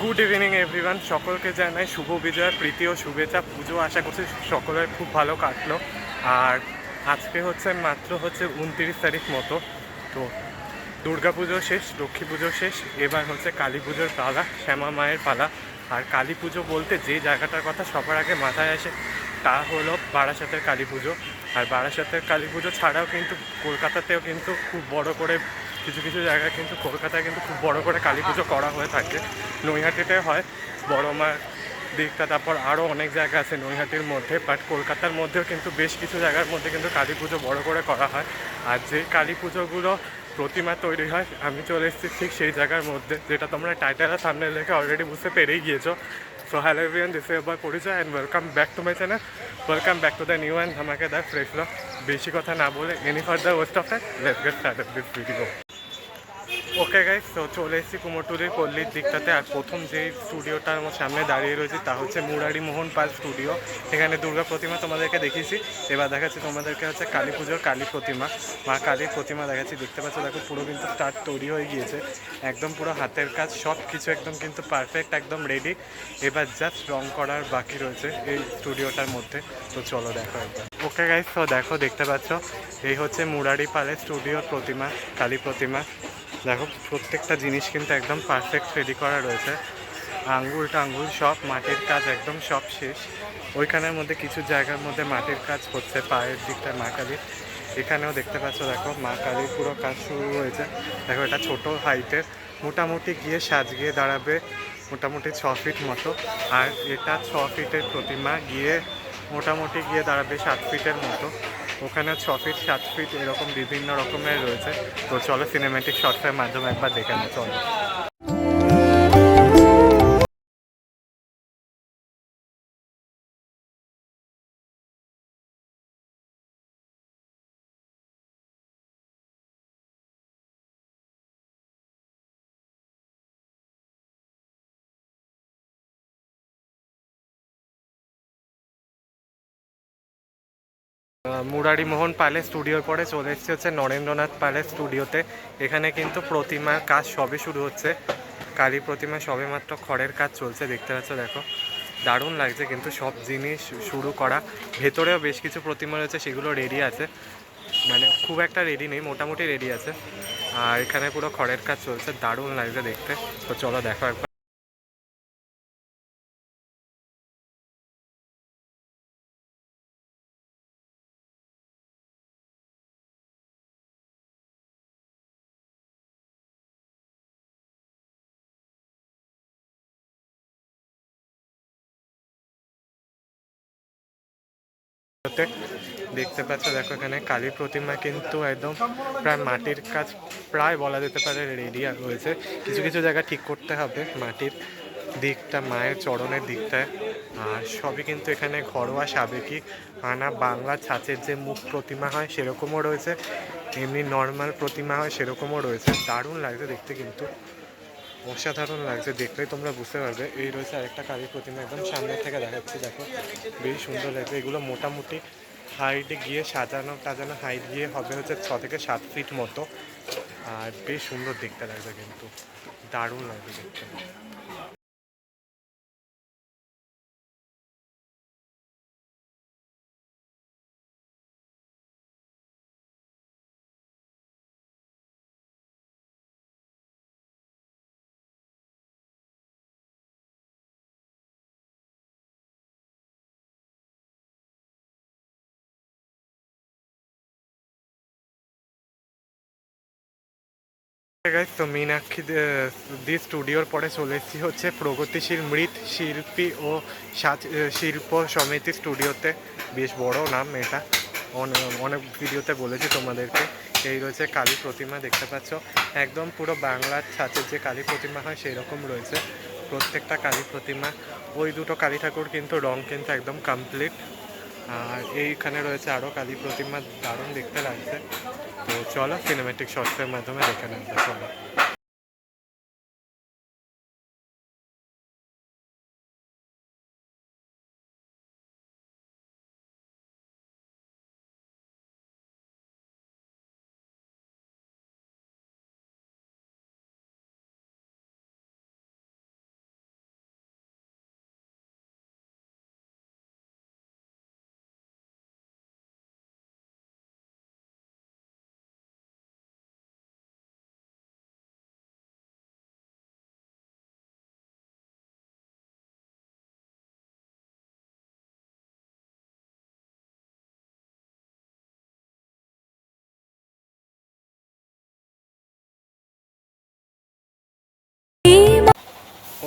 Good evening everyone, সকলকে জানাই শুভ বিজয়ার প্রীতি ও শুভেচ্ছা। পুজো আশা করছি সকলের খুব ভালো কাটলো। আর আজকে মাত্র 29 তারিখ মতো। তো দুর্গা পুজো শেষ, লক্ষ্মী পুজো শেষ, এবার কালী পুজোর পালা, শ্যামা মায়ের পালা। আর কালী পুজো বলতে যে জায়গাটার কথা সবার আগে মাথায় আসে তা হলো বারাসাতের কালী পুজো। আর বারাসাতের কালী পুজো ছাড়াও কিন্তু কলকাতাতেও কিন্তু খুব বড় করে কিছু কিছু জায়গায় কিন্তু কলকাতায় কিন্তু খুব বড় করে কালী পুজো করা হয়ে থাকে। নৈহাটিতে হয় বড় মার দিকটা, তারপর আরও অনেক জায়গা আছে নৈহাটির মধ্যে, বাট কলকাতার মধ্যেও কিন্তু বেশ কিছু জায়গার মধ্যে কিন্তু কালী পুজো বড় করে করা হয়। আর যে কালী পুজোগুলো প্রতিমা তৈরি হয়, আমি চলে এসেছি ঠিক সেই জায়গার মধ্যে, যেটা তোমরা টাইটেলের সামনে লেখে অলরেডি বুঝতে পেরেই গিয়েছো। So hello everyone, this is Abhay Parichay and welcome back to my channel, welcome back to the new and ধামাকেদার ফ্রেশ ব্লগ। বেশি কথা না বলে any further waste of time, let's get started this video. Okay guys, তো চলে এসেছি কুমোরটুলির পল্লীর দিকটাতে। আর প্রথম যে স্টুডিওটা আমার সামনে দাঁড়িয়ে রয়েছে তা হচ্ছে মুরারি মোহন পাল স্টুডিও। এখানে দুর্গা প্রতিমা তোমাদেরকে দেখিয়েছি, এবার দেখাচ্ছি তোমাদেরকে কালী পুজোর কালী প্রতিমা, মা কালীর প্রতিমা দেখাচ্ছি। দেখতে পাচ্ছ, দেখো পুরো কিন্তু স্টার্ট তৈরি হয়ে গিয়েছে, একদম পুরো হাতের কাজ, সব কিছু একদম কিন্তু পারফেক্ট, একদম রেডি। এবার জাস্ট রং করার বাকি রয়েছে এই স্টুডিওটার মধ্যে। তো চলো দেখো একবার। ওকে গাইস, তো দেখো, দেখতে পাচ্ছ এই হচ্ছে মুরারি পালের স্টুডিওর প্রতিমা, কালী প্রতিমা। দেখো প্রত্যেকটা জিনিস কিন্তু একদম পারফেক্ট রেডি করা রয়েছে, আঙ্গুল টাঙ্গুল সব, মাটির কাজ একদম সব শেষ। ওইখানের মধ্যে কিছু জায়গার মধ্যে মাটির কাজ হচ্ছে, পায়ের দিকটা মা কালীর। এখানেও দেখতে পাচ্ছ, দেখো মা কালীর পুরো কাজ শুরু হয়েছে। দেখো এটা ছোট হাইটের, মোটামুটি গিয়ে সাজিয়ে দাঁড়াবে মোটামুটি 6 ফিট মতো। আর এটা 6 ফিটের প্রতিমা, গিয়ে মোটামুটি গিয়ে দাঁড়াবে 7 ফিটের মতো। ওখানে 6 ফিট 7 ফিট এরকম বিভিন্ন রকমের রয়েছে। তো চলো সিনেমেটিক শর্টসের মাধ্যমে একবার দেখে নাও, চলো। মুরারি মোহন পালের স্টুডিওর পরে চলে এসেছে নরেন্দ্রনাথ পালের স্টুডিওতে। এখানে কিন্তু প্রতিমার কাজ সবে শুরু হচ্ছে, কালী প্রতিমা সবে মাত্র খড়ের কাজ চলছে, দেখতে পাচ্ছ। দেখো দারুণ লাগছে কিন্তু সব জিনিস শুরু করা। ভেতরেও বেশ কিছু প্রতিমা রয়েছে, সেগুলো রেডি আছে, মানে খুব একটা রেডি নেই, মোটামুটি রেডি আছে। আর এখানে পুরো খড়ের কাজ চলছে, দারুণ লাগছে দেখতে। তো চলো দেখো একবার। দেখতে পাচ্ছ, দেখো এখানে কালী প্রতিমা কিন্তু একদম প্রায় মাটির কাজ, প্রায় বলা যেতে পারে রেডি হয়েছে। কিছু কিছু জায়গা ঠিক করতে হবে মাটির দিকটা, মায়ের চরণের দিকটায়। আর সবই কিন্তু এখানে ঘরোয়া সাবেকি আনা বাংলা ছাঁচের যে মুখ প্রতিমা হয় সেরকমও রয়েছে, এমনি নর্মাল প্রতিমা হয় সেরকমও রয়েছে। দারুণ লাগছে দেখতে, কিন্তু অসাধারণ লাগছে, দেখলেই তোমরা বুঝতে পারবে। এই রয়েছে আরেকটা কালী প্রতিমা, একদম সামনে থেকে দেখাচ্ছি, দেখো বেশ সুন্দর লাগছে। এগুলো মোটামুটি হাইটে গিয়ে সাজানো টাজানো হাইট গিয়ে হবে 6 থেকে 7 ফিট মতো। আর বেশ সুন্দর দেখতে লাগছে, কিন্তু দারুণ লাগছে দেখতে। গাইস, তো মীনাক্ষী দি স্টুডিওর পরে চলে এসেছি প্রগতিশীল মৃৎ শিল্পী ও সাজ শিল্প সমিতি স্টুডিওতে। বেশ বড় নাম এটা, অনেক ভিডিওতে বলেছি তোমাদেরকে। এই রয়েছে কালী প্রতিমা, দেখতে পাচ্ছ একদম পুরো বাংলার ছাঁচের যে কালী প্রতিমা হয় সেই রকম রয়েছে প্রত্যেকটা কালী প্রতিমা। ওই দুটো কালী ঠাকুর কিন্তু রং কিন্তু একদম কমপ্লিট। আর এইখানে রয়েছে আরও কালী প্রতিমা, দারুণ দেখতে লাগছে। তো চলো সিনেমেটিক শর্টসের মাধ্যমে দেখে নেবো, চলো।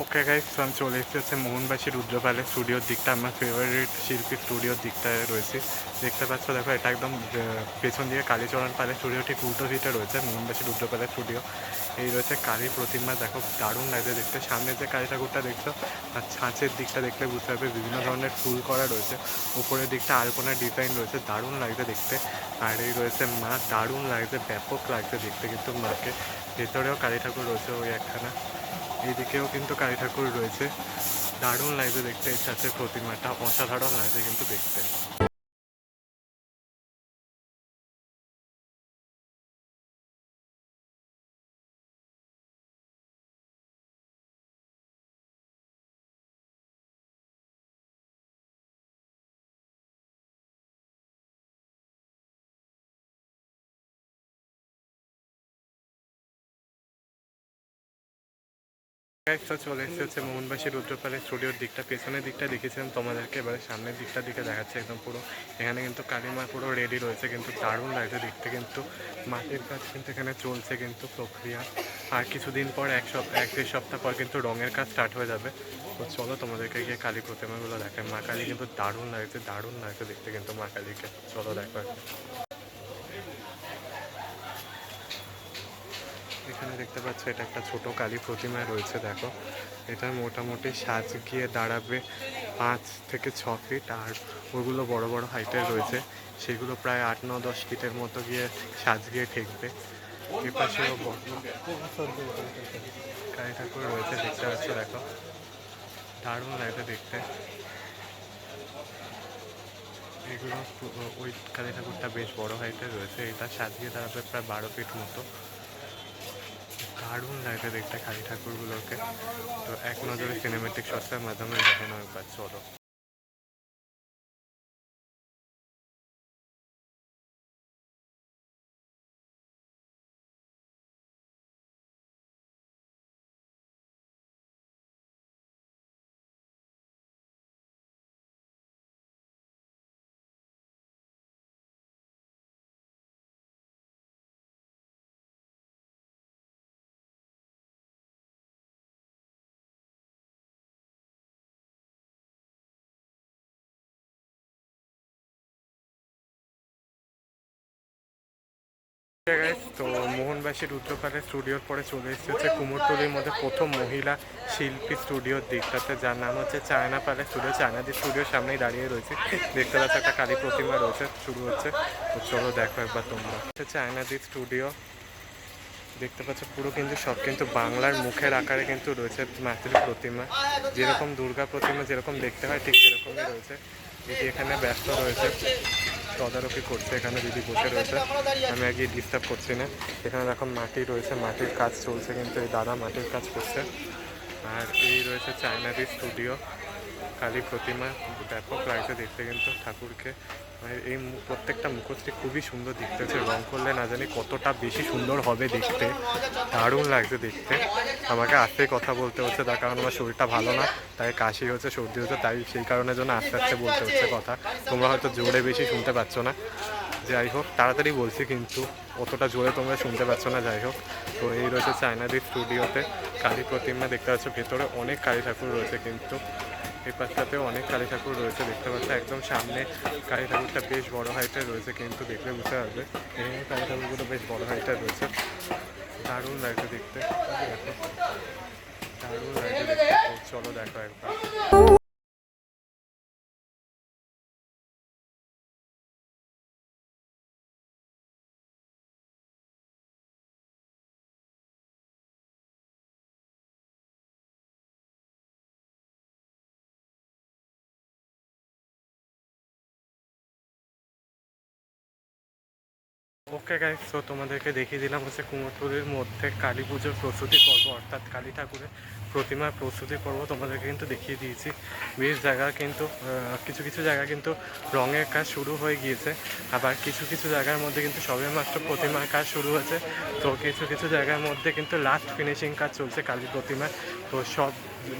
ওকে গাইস, তো আমি চলে এসেছি হচ্ছে মোহনবাসী রুদ্রপালের স্টুডিওর দিকটা। আমার ফেভারিট শিল্পী স্টুডিওর দিকটায় রয়েছে, দেখতে পাচ্ছ। দেখো, এটা একদম পেছন দিকে কালীচরণ পালের স্টুডিও ঠিক উল্টো দিকে রয়েছে মোহনবাসী রুদ্রপালের স্টুডিও। এই রয়েছে কালীর প্রতিমা, দেখো দারুণ লাগছে দেখতে। সামনে যে কালী ঠাকুরটা দেখছো, আর ছাঁচের দিকটা দেখলে বুঝতে পারবে বিভিন্ন ধরনের ফুল করা রয়েছে। উপরের দিকটা আলপনার ডিজাইন রয়েছে, দারুণ লাগছে দেখতে। আর এই রয়েছে মা, দারুণ লাগছে, ব্যাপক লাগছে দেখতে কিন্তু মাকে। ভেতরেও কালী ঠাকুর রয়েছে ওই একখানা, এইদিকেও কিন্তু কালী ঠাকুর রয়েছে, দারুণ লাগছে দেখতে। এই ছাঁচের প্রতিমাটা অসাধারণ লাগছে কিন্তু দেখতে। তো চলে এসেছে হচ্ছে মোহনবাসী রুদ্রপালের স্টুডিওর দিকটা। পেছনের দিকটা দেখেছিলাম তোমাদেরকে, এবারে সামনের দিকটা দিকে দেখাচ্ছে একদম পুরো। এখানে কিন্তু কালীমা পুরো রেডি রয়েছে, কিন্তু দারুণ লাগছে দেখতে। কিন্তু মাটির কাজ কিন্তু এখানে চলছে কিন্তু প্রক্রিয়া। আর কিছুদিন পর এক দেড় সপ্তাহ পর কিন্তু রঙের কাজ স্টার্ট হয়ে যাবে। তো চলো তোমাদেরকে গিয়ে কালী প্রতিমাগুলো দেখায়। মা কালী কিন্তু দারুণ লাগছে, দারুণ লাগছে দেখতে কিন্তু মা কালীকে। চলো দেখো। এখানে দেখতে পাচ্ছ এটা একটা ছোট কালী প্রতিমা রয়েছে, দেখো। এটা মোটামুটি সাজ গিয়ে দাঁড়াবে 5 থেকে 6 ফিট, আর ওগুলো বড় বড় হাইটের রয়েছে, সেগুলো প্রায় 8-9-10 ফিটের মতো গিয়ে সাজ গিয়ে ঠেকবে। এ পাশেও কালী ঠাকুর রয়েছে, দেখতে পাচ্ছ, দেখো দারুণ লাগছে দেখতে। এগুলো ওই কালী ঠাকুরটা বেশ বড় হাইটের রয়েছে, এটা সাজিয়ে দাঁড়াবে প্রায় 12 ফিট মতো। দারুণ লাগছে দেখতে কালী ঠাকুরগুলোকে। তো এক নজরে সিনেমেটিক শটসের মাধ্যমে দেখানো একবার, চলো। তো মোহনবাসী রুদ্রপালের স্টুডিওর পরে চলে এসেছে কুমোরটুলির মধ্যে প্রথম মহিলা শিল্পী স্টুডিওর দিকটাতে, যার নাম হচ্ছে চায়না পালের স্টুডিও। চায়নাদের স্টুডিওর সামনেই দাঁড়িয়ে রয়েছে, দেখতে পাচ্ছ একটা কালী প্রতিমা রয়েছে, শুরু হচ্ছে। তো চলো দেখো একবার তোমরা। হচ্ছে চায়নাদের স্টুডিও, দেখতে পাচ্ছ পুরো কিন্তু সব কিন্তু বাংলার মুখের আকারে কিন্তু রয়েছে মাতৃ প্রতিমা। যেরকম দুর্গা প্রতিমা যেরকম দেখতে হয় ঠিক সেরকমই রয়েছে। দিদি এখানে ব্যস্ত রয়েছে, তদারকি করছে, এখানে দিদি বসে রয়েছে, আমি আগে ডিস্টার্ব করছি না। এখানে দেখো মাটি রয়েছে, মাটির কাজ চলছে, কিন্তু এই দাদা মাটির কাজ করছে। আর এই রয়েছে চায়নাদি স্টুডিও, কালী প্রতিমা, ব্যাপক লাগছে দেখতে কিন্তু ঠাকুরকে। এই প্রত্যেকটা মুখোশটি খুবই সুন্দর দেখতে হচ্ছে, রং করলে না জানি কতটা বেশি সুন্দর হবে দেখতে, দারুণ লাগছে দেখতে। আমাকে আস্তেই কথা বলতে হচ্ছে, তার কারণ আমার শরীরটা ভালো না, তাই কাশি হচ্ছে, সর্দি হচ্ছে, তাই সেই কারণের জন্য আস্তে আস্তে বলতে হচ্ছে কথা। তোমরা হয়তো জোরে বেশি শুনতে পাচ্ছ না, যাই হোক তাড়াতাড়ি বলছি, কিন্তু অতটা জোরে তোমরা শুনতে পাচ্ছ না, যাই হোক। তো এই রয়েছে চায়নাদি স্টুডিওতে কালী প্রতিমা, দেখতে পাচ্ছ ভেতরে অনেক কালী ঠাকুর রয়েছে, কিন্তু এই পাশটাতেও অনেক কালী ঠাকুর রয়েছে, দেখতে পাচ্ছ একদম সামনে কালী ঠাকুরটা বেশ বড় হাইটের রয়েছে, কিন্তু দেখলে বুঝতে পারবে এই কালী ঠাকুরগুলো বেশ বড় হাইটের রয়েছে, দারুণ লাগছে দেখতে, দারুণ লাগছে দেখতে। চলো দেখো একবার। ওকে গাইস, তো তোমাদেরকে দেখিয়ে দিলাম হচ্ছে কুমোরটুলির মধ্যে কালী পুজোর প্রস্তুতি পর্ব, অর্থাৎ কালী ঠাকুরের প্রতিমার প্রস্তুতি পর্ব তোমাদেরকে কিন্তু দেখিয়ে দিয়েছি। বেশ জায়গা কিন্তু কিছু কিছু জায়গা কিন্তু রঙের কাজ শুরু হয়ে গিয়েছে, আবার কিছু কিছু জায়গার মধ্যে কিন্তু সবেমাত্র প্রতিমার কাজ শুরু হয়েছে। তো কিছু কিছু জায়গার মধ্যে কিন্তু লাস্ট ফিনিশিং কাজ চলছে কালী প্রতিমার। তো সব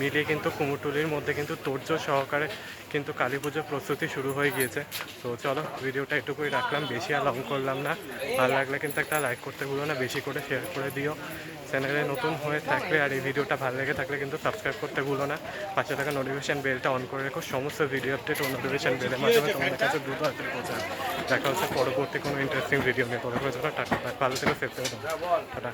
মিলিয়ে কিন্তু কুমোরটুলির মধ্যে কিন্তু তোড়জোড় সহকারে কিন্তু কালী পুজোর প্রস্তুতি শুরু হয়ে গিয়েছে। তো চলো ভিডিওটা এটুকুই রাখলাম, বেশি আর লং করলাম না। ভালো লাগলে কিন্তু একটা লাইক করতে ভুলো না, বেশি করে শেয়ার করে দিও, চ্যানেলে নতুন হয়ে থাকলে আর এই ভিডিওটা ভালো লেগে থাকলে কিন্তু সাবস্ক্রাইব করতে ভুলো না, পাশে থাকা নোটিফিকেশান বেলটা অন করে রেখো, সমস্ত ভিডিও আপডেট ও নোটিফিকেশান বেলের মাধ্যমে তোমাদের কাছে দ্রুত হাতে পৌঁছাবে। দেখা হচ্ছে পরবর্তী কোনো ইন্টারেস্টিং ভিডিও নিয়ে, তবে টাটা, ভালো থেকে সেফ থেকে টাটা।